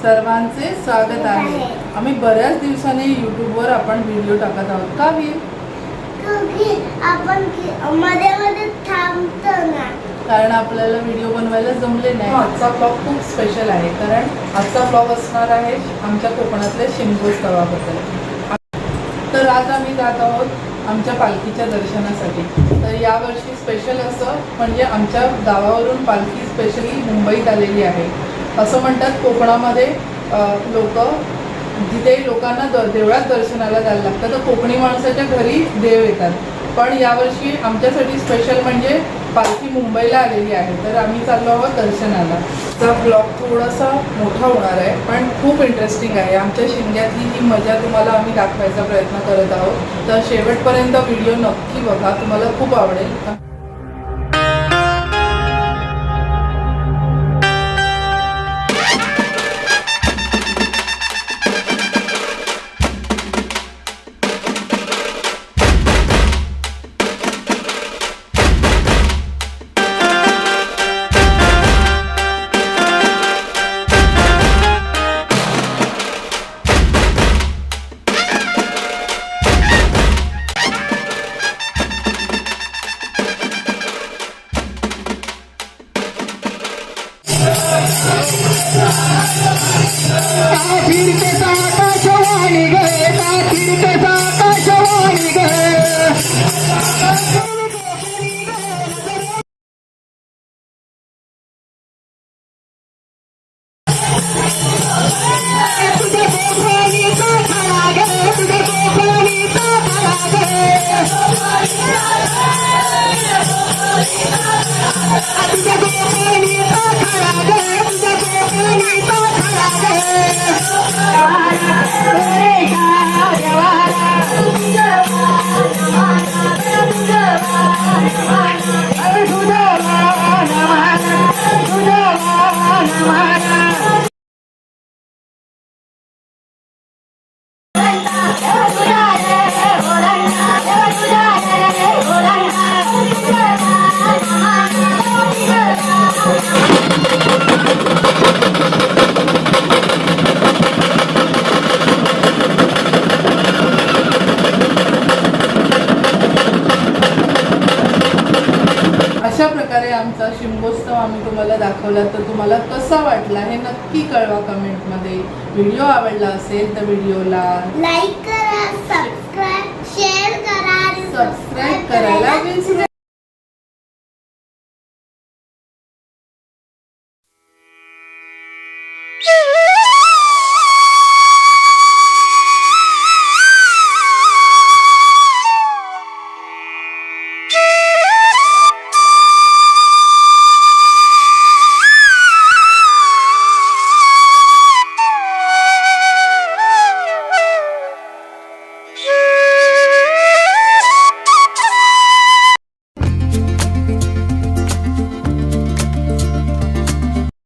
सर्वांचे स्वागत आहे। आम्ही बऱ्याच दिवसांनी YouTubeवर आपण व्हिडिओ टाकत आहोत का क्योंकि आपण मध्ये मध्ये थांबतो ना, कारण आपल्याला व्हिडिओ बनवायला जमले नाही। आजचा ब्लॉग खूप स्पेशल आहे कारण आजचा ब्लॉग असणार आहे आमच्या कोकणातल्या शिमगोत्सवाबद्दल। तर आज आम्ही जात आहोत आमच्या पालखीच्या दर्शनासाठी। तर यावर्षी स्पेशल असं म्हणजे आमच्या गावावरून पालखी स्पेशली मुंबईत आलेली आहे। असं म्हणतात कोकणामध्ये लोक जिथे लोकांना देवळात दर्शनाला जायला लागतं तर कोकणी माणसाच्या घरी देव येतात, पण यावर्षी आमच्यासाठी स्पेशल म्हणजे पालखी मुंबईला आलेली आहे। तर आम्ही चाललो आहोत दर्शनाला। तर ब्लॉग थोडासा मोठा होणार आहे पण खूप इंटरेस्टिंग आहे। आमच्या शिमग्यातली ही मजा तुम्हाला आम्ही दाखवायचा प्रयत्न करत आहोत। तर शेवटपर्यंत व्हिडिओ नक्की बघा, तुम्हाला खूप आवडेल। अशा प्रकारे आमचा शिमगोत्सव आम्ही तुम्हाला दाखवला। तर तुम्हाला कसा वाटला हे नक्की कळवा कमेंटमध्ये। व्हिडिओ आवडला असेल तर व्हिडिओला लाईक करा, सबस्क्राईब, शेअर करा आणि